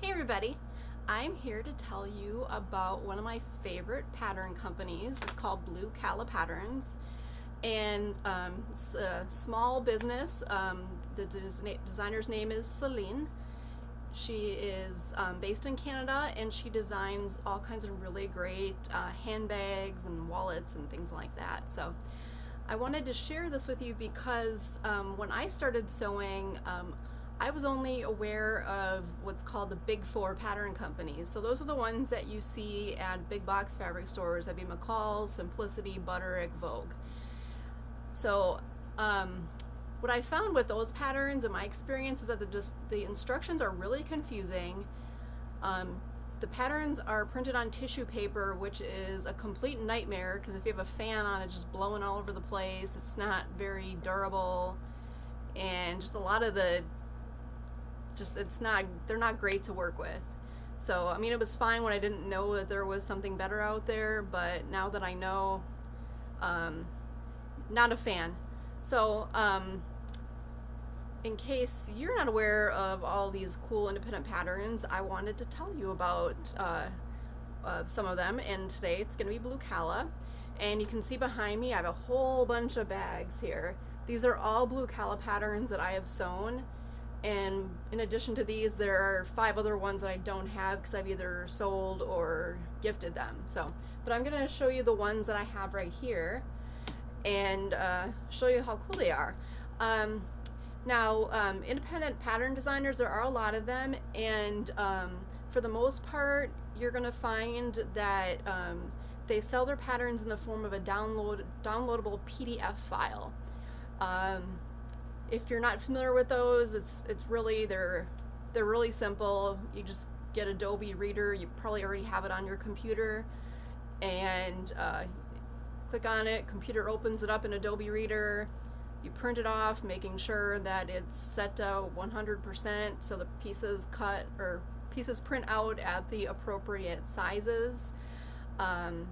Hey everybody, I'm here to tell you about one of my favorite pattern companies. It's called Blue Calla Patterns, and it's a small business. The designer's name is Celine. She is based in Canada, and she designs all kinds of really great handbags and wallets and things like that. So I wanted to share this with you because when I started sewing, I was only aware of what's called the Big Four pattern companies. So those are the ones that you see at big box fabric stores. That'd be McCall's, Simplicity, Butterick, Vogue. So what I found with those patterns in my experience is that the instructions are really confusing. The patterns are printed on tissue paper, which is a complete nightmare because if you have a fan on, it's just blowing all over the place. It's not very durable, and just a lot of the they're not great to work with. So I mean, it was fine when I didn't know that there was something better out there, but now that I know, not a fan. So in case you're not aware of all these cool independent patterns, I wanted to tell you about some of them, and today it's going to be Blue Calla. And you can see behind me I have a whole bunch of bags here. These are all Blue Calla patterns that I have sewn. And in addition to these, there are 5 other ones that I don't have because I've either sold or gifted them. But I'm going to show you the ones that I have right here and show you how cool they are. Now, independent pattern designers, there are a lot of them, and for the most part, you're going to find that they sell their patterns in the form of a downloadable PDF file. If you're not familiar with those, it's really they're really simple. You just get Adobe Reader. You probably already have it on your computer, and click on it. Computer opens it up in Adobe Reader. You print it off, making sure that it's set to 100%, so the pieces print out at the appropriate sizes. And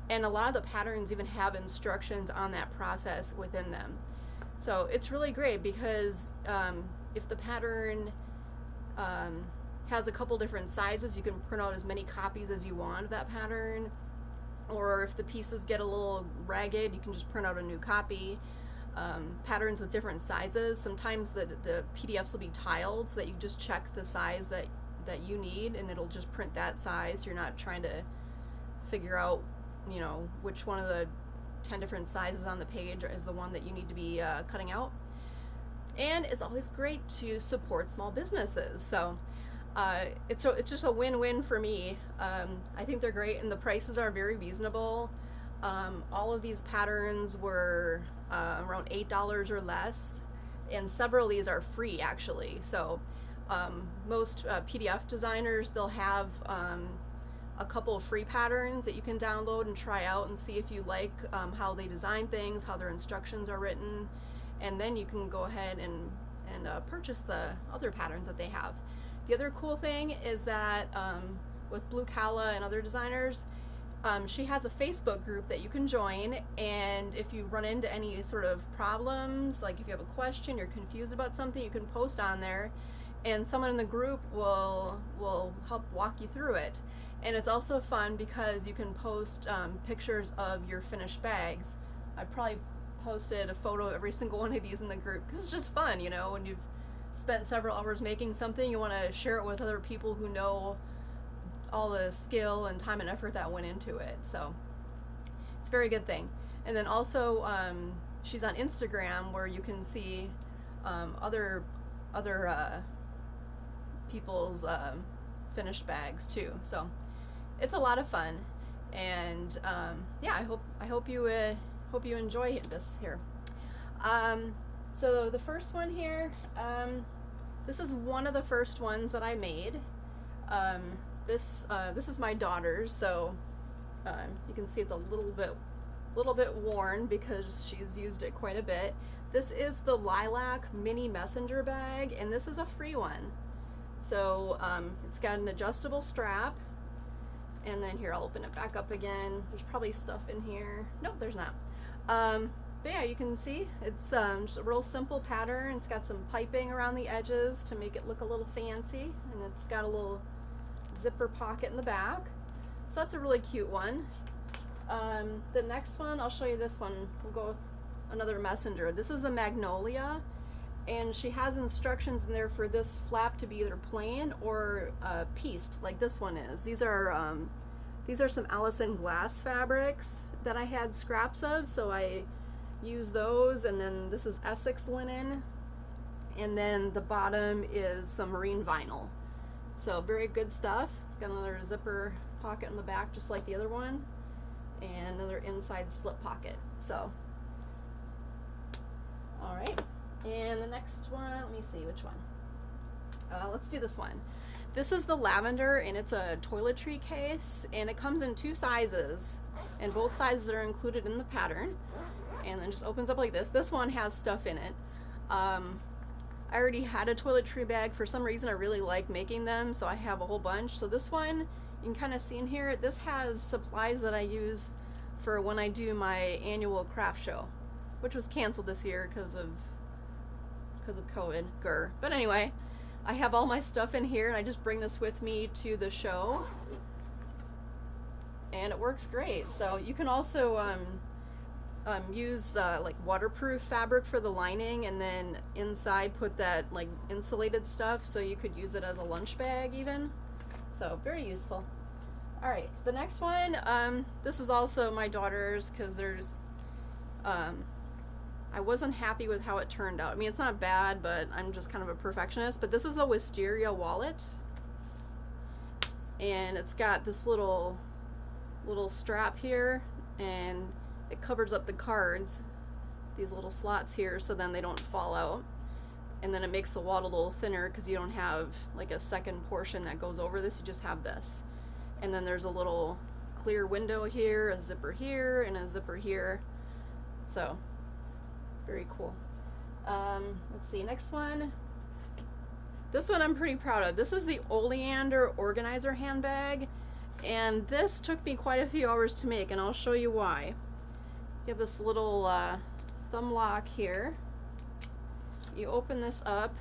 a lot of the patterns even have instructions on that process within them. So it's really great because if the pattern has a couple different sizes, you can print out as many copies as you want of that pattern. Or if the pieces get a little ragged, you can just print out a new copy. Patterns with different sizes. Sometimes the PDFs will be tiled so that you just check the size that you need, and it'll just print that size. You're not trying to figure out, which one of the 10 different sizes on the page is the one that you need to be cutting out. And it's always great to support small businesses. So it's just a win-win for me. I think they're great, and the prices are very reasonable. All of these patterns were around $8 or less, and several of these are free actually. So most PDF designers, they'll have a couple of free patterns that you can download and try out and see if you like how they design things, how their instructions are written, and then you can go ahead and purchase the other patterns that they have. The other cool thing is that with Blue Calla and other designers, she has a Facebook group that you can join, and if you run into any sort of problems, like if you have a question, you're confused about something, you can post on there, and someone in the group will help walk you through it. And it's also fun because you can post pictures of your finished bags. I probably posted a photo of every single one of these in the group because it's just fun, when you've spent several hours making something, you want to share it with other people who know all the skill and time and effort that went into it. So it's a very good thing. And then also she's on Instagram, where you can see other people's finished bags too. So it's a lot of fun, and yeah, I hope you enjoy this here. So the first one here, this is one of the first ones that I made. This is my daughter's, so you can see it's a little bit worn because she's used it quite a bit. This is the Lilac Mini Messenger bag, and this is a free one. So it's got an adjustable strap, and then here, I'll open it back up again. There's probably stuff in here. Nope, there's not. But yeah, you can see it's just a real simple pattern. It's got some piping around the edges to make it look a little fancy, and it's got a little zipper pocket in the back. So that's a really cute one. The next one, I'll show you this one. We'll go with another messenger. This is the Magnolia, and she has instructions in there for this flap to be either plain or pieced, like this one is. These are some Allison glass fabrics that I had scraps of, so I use those. And then this is Essex linen, and then the bottom is some marine vinyl. So very good stuff. Got another zipper pocket in the back just like the other one, and another inside slip pocket. So all right, and the next one, let me see which one. Let's do this one. This is the Lavender, and it's a toiletry case, and it comes in 2 sizes, and both sizes are included in the pattern, and then just opens up like this. This one has stuff in it. I already had a toiletry bag. For some reason I really like making them, so I have a whole bunch. So this one, you can kind of see in here, this has supplies that I use for when I do my annual craft show, which was canceled this year because of COVID. Grr. But anyway, I have all my stuff in here, and I just bring this with me to the show, and it works great. So you can also use like waterproof fabric for the lining, and then inside put that like insulated stuff, so you could use it as a lunch bag even. So very useful. All right, the next one, this is also my daughter's, because there's I wasn't happy with how it turned out. I mean, it's not bad, but I'm just kind of a perfectionist. But this is a Wisteria Wallet, and it's got this little strap here, and it covers up the cards, these little slots here, so then they don't fall out. And then it makes the wallet a little thinner because you don't have like a second portion that goes over this, you just have this. And then there's a little clear window here, a zipper here, and a zipper here. So very cool. Let's see, next one. This one I'm pretty proud of. This is the Oleander Organizer handbag, and this took me quite a few hours to make, and I'll show you why. You have this little thumb lock here. You open this up,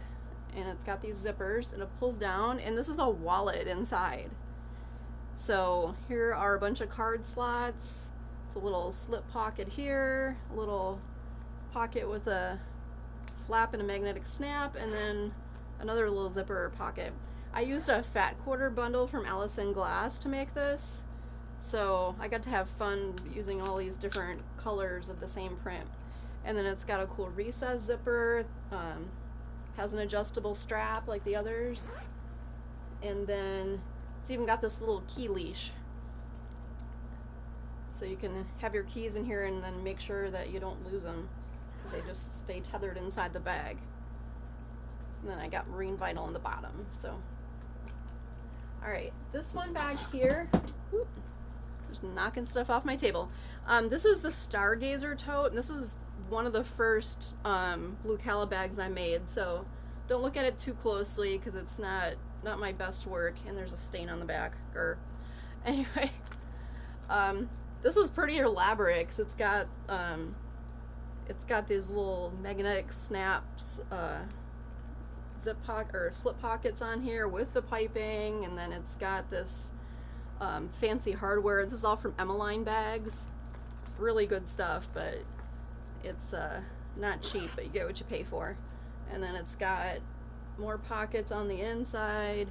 and it's got these zippers, and it pulls down, and this is a wallet inside. So here are a bunch of card slots. It's a little slip pocket here, a little pocket with a flap and a magnetic snap, and then another little zipper pocket. I used a fat quarter bundle from Allison Glass to make this, so I got to have fun using all these different colors of the same print. And then it's got a cool recess zipper, has an adjustable strap like the others, and then it's even got this little key leash, so you can have your keys in here and then make sure that you don't lose them, because they just stay tethered inside the bag. And then I got marine vinyl in the bottom. So alright, this one back here, whoop, just knocking stuff off my table. This is the Stargazer Tote, and this is one of the first Blue Calla bags I made, so don't look at it too closely because it's not my best work, and there's a stain on the back. Grr. Anyway, this was pretty elaborate because it's got these little magnetic snaps, zip pocket or slip pockets on here with the piping, and then it's got this fancy hardware. This is all from Emmeline bags. It's really good stuff, but it's not cheap, but you get what you pay for. And then it's got more pockets on the inside,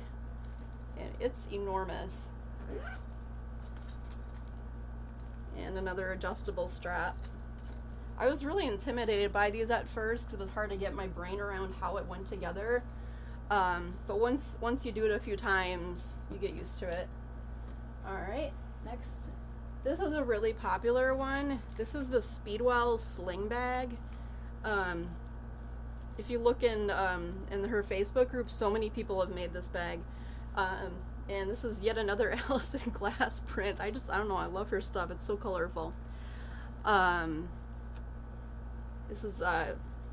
and it's enormous. And another adjustable strap. I was really intimidated by these at first. It was hard to get my brain around how it went together. But once you do it a few times, you get used to it. Alright, next. This is a really popular one. This is the Speedwell Sling bag. If you look in her Facebook group, so many people have made this bag. And this is yet another Allison Glass print. I don't know, I love her stuff. It's so colorful. This is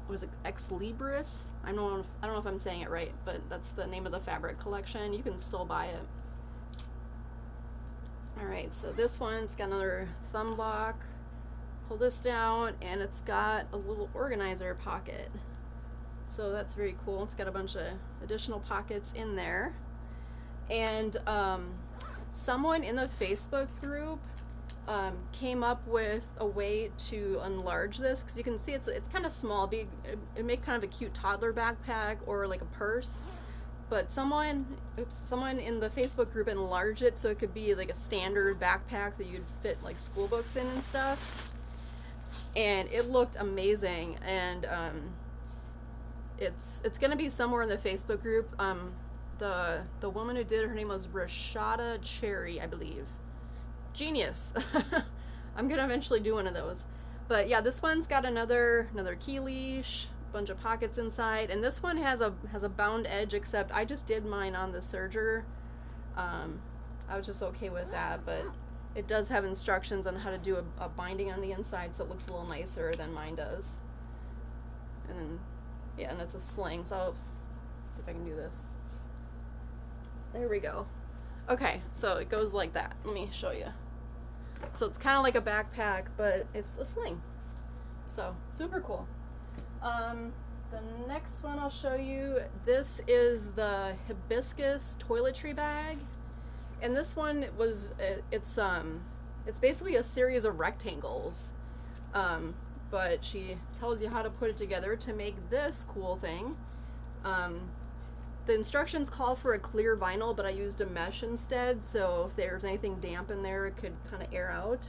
was it Ex Libris? I don't know if I'm saying it right, but that's the name of the fabric collection. You can still buy it. Alright, so this one's got another thumb lock. Pull this down, and it's got a little organizer pocket. So that's very cool. It's got a bunch of additional pockets in there. And someone in the Facebook group came up with a way to enlarge this, because you can see it's kind of small. It make kind of a cute toddler backpack or like a purse. But someone in the Facebook group enlarged it so it could be like a standard backpack that you'd fit like school books in and stuff. And it looked amazing. And it's gonna be somewhere in the Facebook group. The woman who did it, her name was Rashada Cherry, I believe. Genius. I'm gonna eventually do one of those. But yeah, this one's got another key leash, bunch of pockets inside, and this one has a bound edge, except I just did mine on the serger. I was just okay with that, but it does have instructions on how to do a binding on the inside, so it looks a little nicer than mine does. And then, yeah, and it's a sling, so let's see if I can do this. There we go. Okay, so it goes like that. Let me show you. So it's kind of like a backpack, but it's a sling. So super cool. The next one I'll show you, this is the Hibiscus Toiletry bag. And this one was, it's basically a series of rectangles. But she tells you how to put it together to make this cool thing. The instructions call for a clear vinyl, but I used a mesh instead, so if there's anything damp in there, it could kind of air out.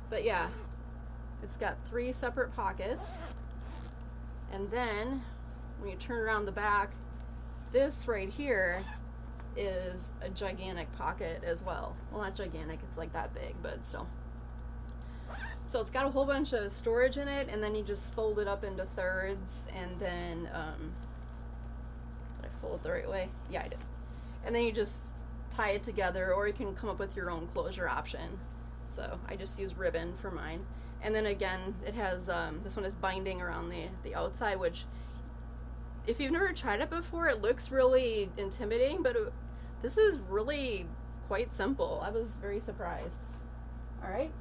But yeah, it's got 3 separate pockets. And then, when you turn around the back, this right here is a gigantic pocket as well. Well, not gigantic, it's like that big, but still. So it's got a whole bunch of storage in it, and then you just fold it up into thirds, and then, did I fold it the right way? Yeah, I did. And then you just tie it together, or you can come up with your own closure option. So I just use ribbon for mine. And then again, it has, this one is binding around the outside, which, if you've never tried it before, it looks really intimidating, but this is really quite simple. I was very surprised. All right.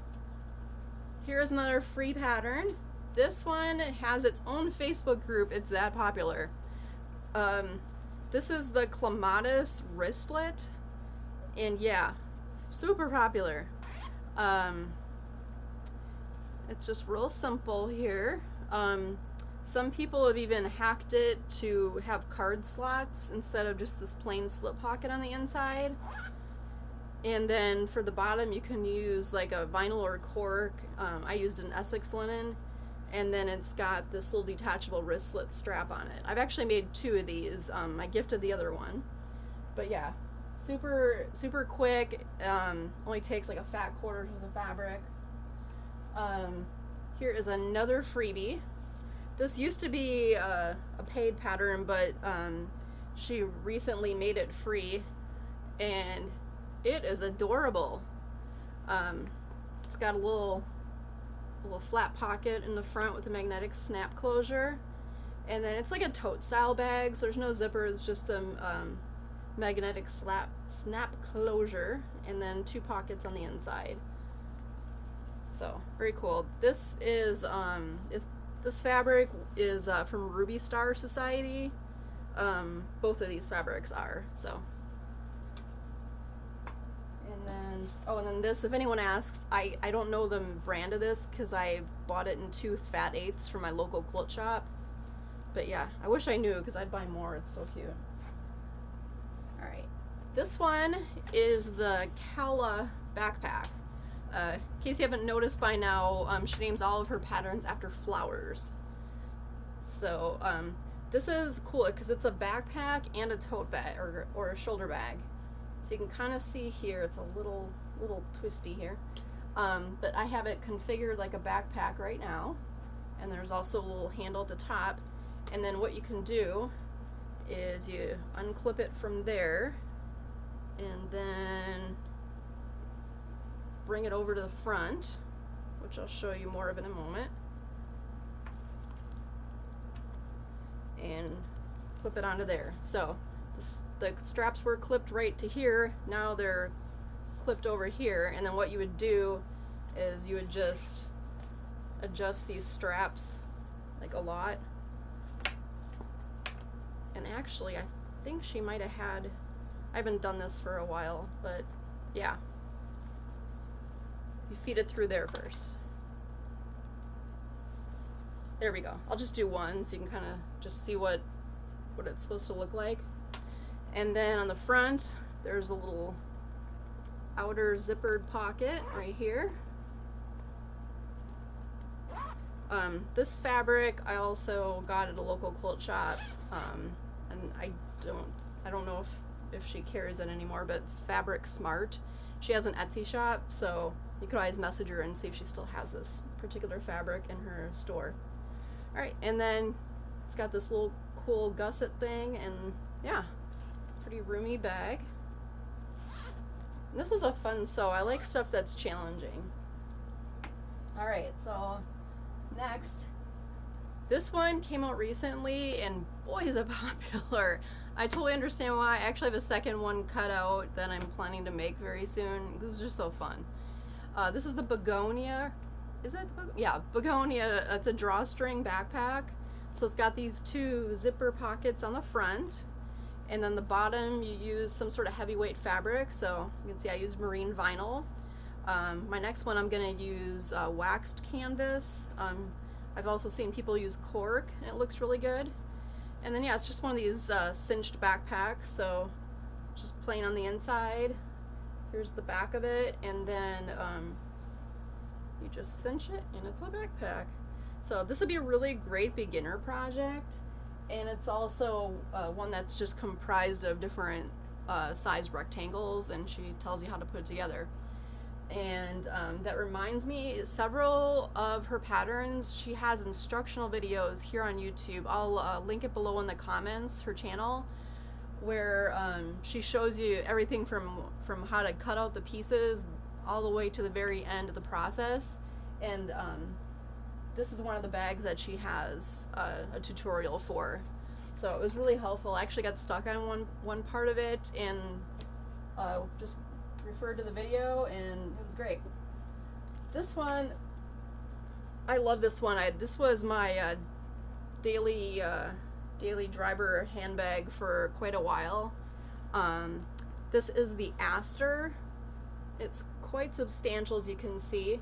Here's another free pattern. This one has its own Facebook group. It's that popular. This is the Cleopatra Wristlet, and yeah, super popular. It's just real simple here. Some people have even hacked it to have card slots instead of just this plain slip pocket on the inside. And then for the bottom, you can use like a vinyl or cork. I used an Essex linen, and then it's got this little detachable wristlet strap on it. I've actually made 2 of these. I gifted the other one, but yeah, super quick. Only takes like a fat quarter's worth of fabric. Here is another freebie. This used to be a paid pattern, but she recently made it free, and it is adorable. It's got a little flat pocket in the front with a magnetic snap closure, and then it's like a tote style bag, so there's no zipper, it's just a magnetic snap closure, and then 2 pockets on the inside. So very cool. This is this fabric is from Ruby Star Society. Both of these fabrics are, so. And then this, if anyone asks, I don't know the brand of this because I bought it in 2 fat eighths from my local quilt shop. But yeah, I wish I knew because I'd buy more. It's so cute. Alright, this one is the Calla backpack. In case you haven't noticed by now, she names all of her patterns after flowers. So this is cool because it's a backpack and a tote bag, or a shoulder bag. So you can kind of see here, it's a little twisty here. But I have it configured like a backpack right now. And there's also a little handle at the top. And then what you can do is you unclip it from there, and then bring it over to the front, which I'll show you more of in a moment. And flip it onto there. So the straps were clipped right to here, now they're clipped over here, and then what you would do is you would just adjust these straps like a lot. And actually, I think she might have had I haven't done this for a while, but yeah. You feed it through there first. There we go. I'll just do one so you can kind of just see what it's supposed to look like. And then on the front, there's a little outer zippered pocket right here. This fabric I also got at a local quilt shop, and I don't know if she carries it anymore, but it's Fabric Smart. She has an Etsy shop, so you could always message her and see if she still has this particular fabric in her store. Alright, and then it's got this little cool gusset thing, and yeah, pretty roomy bag. And this was a fun sew. I like stuff that's challenging. Alright, so next, this one came out recently, and boy is it popular. I totally understand why. I actually have a second one cut out that I'm planning to make very soon. This is just so fun. This is the Begonia. Is that the yeah, Begonia. It's a drawstring backpack. So it's got these two zipper pockets on the front, and then the bottom you use some sort of heavyweight fabric. So you can see I used marine vinyl. My next one I'm gonna use waxed canvas. I've also seen people use cork, and it looks really good. And then yeah, it's just one of these cinched backpacks, so just plain on the inside. Here's the back of it, and then you just cinch it, and it's a backpack. So this would be a really great beginner project, and it's also one that's just comprised of different size rectangles, and she tells you how to put it together. And that reminds me, several of her patterns, she has instructional videos here on YouTube. I'll link it below in the comments, her channel, where she shows you everything from how to cut out the pieces all the way to the very end of the process. And this is one of the bags that she has a tutorial for. So it was really helpful. I actually got stuck on one part of it, and just referred to the video, and it was great. This one, I love this one. This was my daily driver handbag for quite a while. This is the Aster. It's quite substantial, as you can see.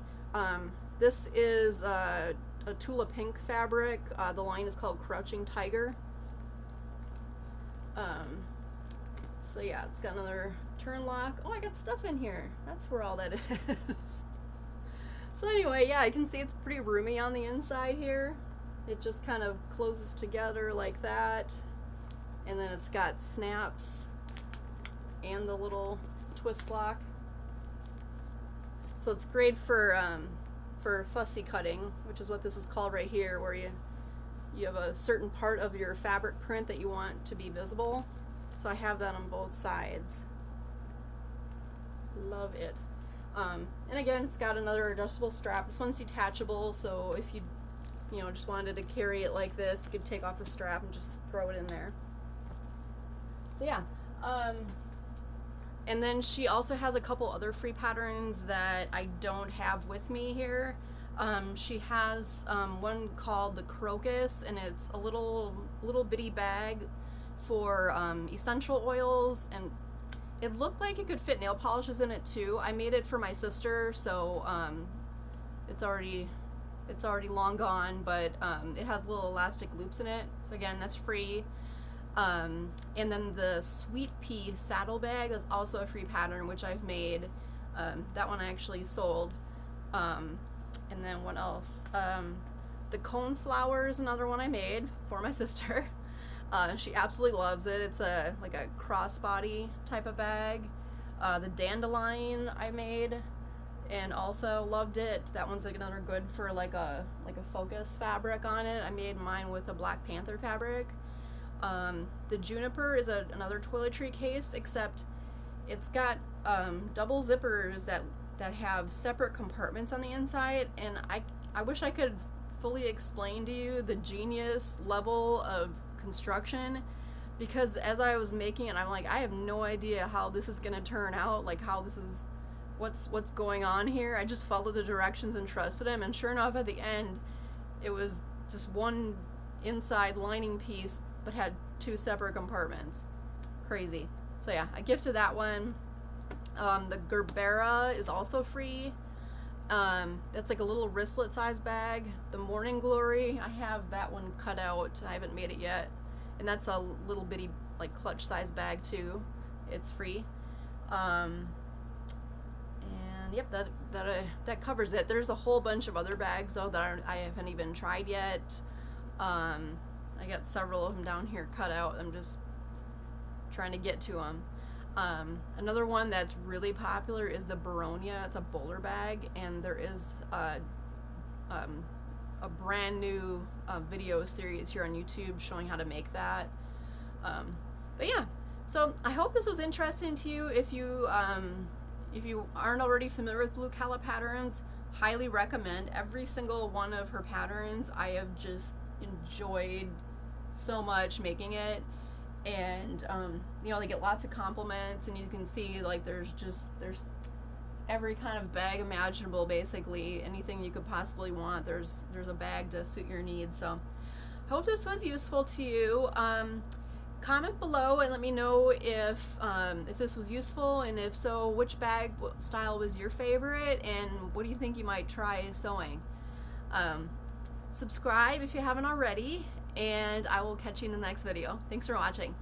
This is a Tula Pink fabric. The line is called Crouching Tiger. So yeah, it's got another turn lock. Oh, I got stuff in here. That's where all that is. So anyway, yeah, I can see it's pretty roomy on the inside here. It just kind of closes together like that. And then it's got snaps and the little twist lock. So it's great for fussy cutting, which is what this is called right here, where you have a certain part of your fabric print that you want to be visible. So I have that on both sides. Love it. And again, it's got another adjustable strap. This one's detachable, so if you just wanted to carry it like this, you could take off the strap and just throw it in there. So yeah. And then she also has a couple other free patterns that I don't have with me here. She has one called the Crocus, and it's a little bitty bag for essential oils, and it looked like it could fit nail polishes in it too. I made it for my sister, so it's already long gone, but it has little elastic loops in it. So again, that's free. And then the Sweet Pea saddle bag, that's also a free pattern, which I've made. That one I actually sold. And then what else? The Cone Flower is another one I made for my sister. She absolutely loves it. It's like a crossbody type of bag. The Dandelion I made and also loved it. That one's like another good for like a focus fabric on it. I made mine with a Black Panther fabric. The Juniper is another toiletry case, except it's got double zippers that have separate compartments on the inside, and I wish I could fully explain to you the genius level of construction, because as I was making it, I'm like, I have no idea how this is gonna turn out, like how this is, what's going on here. I just followed the directions and trusted him, and sure enough, at the end, it was just one inside lining piece, but had two separate compartments. Crazy. So yeah, I gifted that one. The Gerbera is also free. That's like a little wristlet size bag. The Morning Glory, I have that one cut out. I haven't made it yet. And that's a little bitty like clutch size bag too. It's free. And yep, that covers it. There's a whole bunch of other bags though that I haven't even tried yet. I got several of them down here cut out. I'm just trying to get to them. Another one that's really popular is the Begonia. It's a bowler bag, and there is a brand new video series here on YouTube showing how to make that. But yeah, so I hope this was interesting to you. If you aren't already familiar with Blue Calla patterns, highly recommend every single one of her patterns. I have just enjoyed so much making it. And you know, they get lots of compliments, and you can see like there's every kind of bag imaginable. Basically anything you could possibly want, there's a bag to suit your needs. So hope this was useful to you. Comment below and let me know if this was useful, and if so, which bag style was your favorite, and what do you think you might try sewing. Subscribe if you haven't already, and I will catch you in the next video. Thanks for watching.